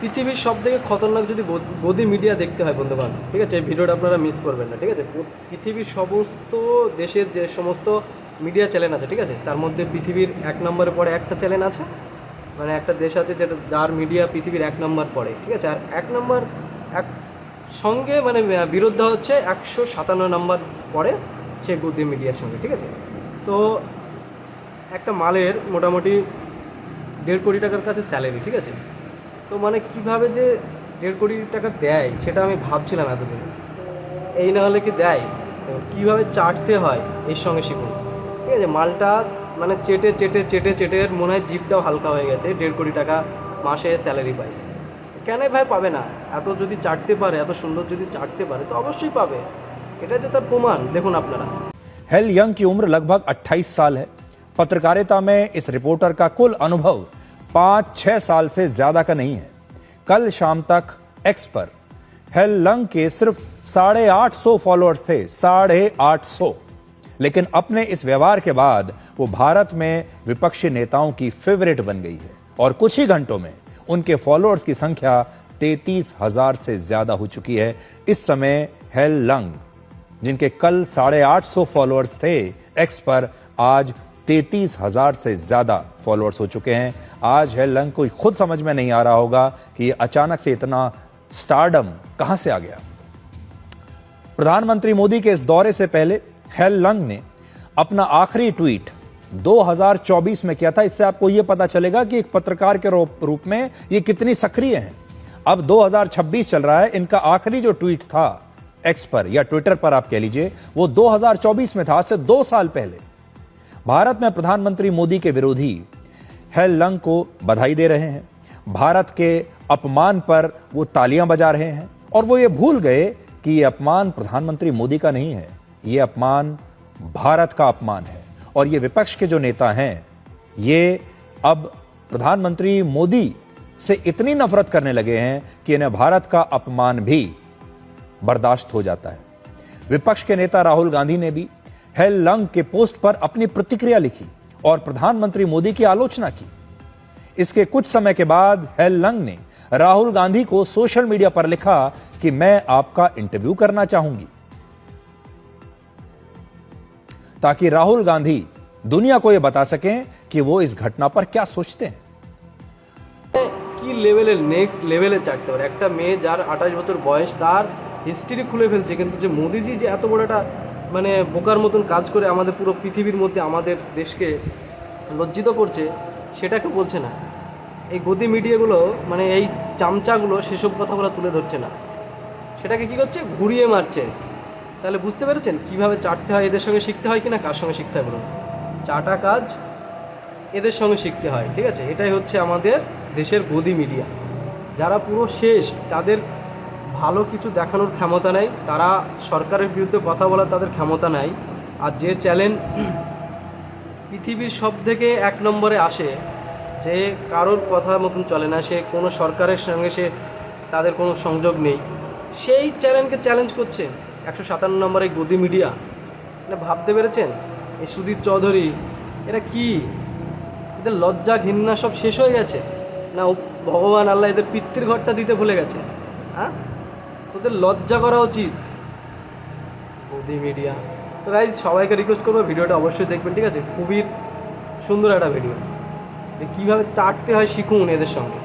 পৃথিবীর সবথেকে খতরনাক যদি গদি মিডিয়া দেখতে হয় বন্ধুবান্ধব, ঠিক আছে, এই ভিডিওটা আপনারা মিস করবেন না, ঠিক আছে। পৃথিবীর সমস্ত দেশের যে সমস্ত মিডিয়া চ্যানেল আছে, ঠিক আছে, তার মধ্যে পৃথিবীর 1 নম্বরের পরে একটা চ্যানেল আছে, মানে একটা দেশ আছে যেটা যার মিডিয়া পৃথিবীর 1 নম্বর পড়ে, ঠিক আছে। আর 1 নম্বর এক সঙ্গে মানে বিরুদ্ধে হচ্ছে 157 নম্বর পড়ে সে গদি মিডিয়ার সঙ্গে, ঠিক আছে। তো একটা মালের মোটামুটি 1.5 কোটি টাকার কাছে স্যালারি, ঠিক আছে। তো মানে কীভাবে যে 1.5 কোটি টাকা দেয় সেটা আমি ভাবছিলাম এতদিন, এই না হলে কি দেয়, কীভাবে চাটতে হয় এর সঙ্গে শিখুন, ঠিক আছে। মালটা মানে চেটে চেটে চেটে চেটে মনে হয় জিভটাও হালকা হয়ে গেছে, 1.5 কোটি টাকা মাসে স্যালারি পায়। কেন ভাই পাবে না? এত যদি চাটতে পারে, এত সুন্দর যদি চাটতে পারে তো অবশ্যই পাবে, এটাই তো তার প্রমাণ। দেখুন আপনারা। हेल यंग की उम्र लगभग 28 साल है। पत्रकारिता में इस रिपोर्टर का कुल अनुभव 5-6 साल से ज्यादा का नहीं है। कल शाम तक एक्स पर हेल लंग के सिर्फ 850 फॉलोअर्स थे, 850। लेकिन अपने इस व्यवहार के बाद वो भारत में विपक्षी नेताओं की फेवरेट बन गई है और कुछ ही घंटों में उनके फॉलोअर्स की संख्या 33,000 से ज्यादा हो चुकी है। इस समय हेल लंग, जिनके कल 850 फॉलोअर्स थे एक्स पर, आज 33,000 से ज्यादा फॉलोअर्स हो चुके हैं। आज हेल लंग को खुद समझ में नहीं आ रहा होगा कि ये अचानक से इतना स्टारडम कहां से आ गया। प्रधानमंत्री मोदी के इस दौरे से पहले हेल लंग ने अपना आखिरी ट्वीट 2024 में किया था। इससे आपको यह पता चलेगा कि एक पत्रकार के रूप में ये कितनी सक्रिय हैं। अब 2026 चल रहा है, इनका आखिरी जो ट्वीट था एक्स पर या ट्विटर पर आप कह लीजिए, वो 2024 में था, से 2 साल पहले। भारत में प्रधानमंत्री मोदी के विरोधी हेल लंग को बधाई दे रहे हैं, भारत के अपमान पर वो तालियां बजा रहे हैं और वो ये भूल गए कि ये अपमान प्रधानमंत्री मोदी का नहीं है, ये अपमान भारत का अपमान है। और ये विपक्ष के जो नेता हैं, ये अब प्रधानमंत्री मोदी से इतनी नफरत करने लगे हैं कि इन्हें भारत का अपमान भी बर्दाश्त हो जाता है। विपक्ष के नेता राहुल गांधी ने भी हेल लंग के पोस्ट पर अपनी प्रतिक्रिया लिखी और प्रधानमंत्री मोदी की आलोचना की। इसके कुछ समय के बाद हेल लंग ने राहुल गांधी को सोशल मीडिया पर लिखा कि मैं आपका इंटरव्यू करना चाहूंगी, ताकि राहुल गांधी दुनिया को यह बता सकें कि वो इस घटना पर क्या सोचते हैं। কি লেভেলের নেক্সট লেভেলে চাটতে পারে একটা মেয়ে যার 28 বছর বয়স, তার হিস্ট্রি খুলে ফেলছে, কিন্তু যে মোদিজি যে এত বড় একটা মানে বোকার মতন কাজ করে আমাদের পুরো পৃথিবীর মধ্যে আমাদের দেশকে লজ্জিত করছে, সেটাকে বলছে না। এই গদি মিডিয়াগুলো মানে এই চামচাগুলো সেসব কথাগুলো তুলে ধরছে না, সেটাকে কি করছে, ঘুরিয়ে মারছে। তাহলে বুঝতে পেরেছেন কীভাবে চাটতে হয়, এদের সঙ্গে শিখতে হয় কিনা, কার সঙ্গে শিখতে হয় বলুন? চাটা কাজ এদের সঙ্গে শিখতে হয়, ঠিক আছে। এটাই হচ্ছে আমাদের দেশের গদি মিডিয়া, যারা পুরো শেষ, তাদের ভালো কিছু দেখানোর ক্ষমতা নেই, তারা সরকারের বিরুদ্ধে কথা বলার তাদের ক্ষমতা নাই। আর যে চ্যানেল পৃথিবীর সব থেকে 1 নম্বরে আসে, যে কারোর কথা মতন চলে না, সে কোনো সরকারের সঙ্গে সে তাদের কোনো সংযোগ নেই, সেই চ্যানেলকে চ্যালেঞ্জ করছে 157 নম্বরে গদি মিডিয়া। মানে ভাবতে পেরেছেন এই সুধীর চৌধুরী, এরা কি, এদের লজ্জা ঘৃণা সব শেষ হয়ে গেছে না? ভগবান আল্লাহ এদের পিতৃর ঘরটা দিতে ভুলে গেছে? হ্যাঁ, তোদের লজ্জা করা উচিত গদি মিডিয়া। তো গাইজ, সবাইকে রিকোয়েস্ট করবো ভিডিওটা অবশ্যই দেখবেন, ঠিক আছে। খুবই সুন্দর একটা ভিডিও, যে কীভাবে চাটতে হয় শিখুন এদের সঙ্গে।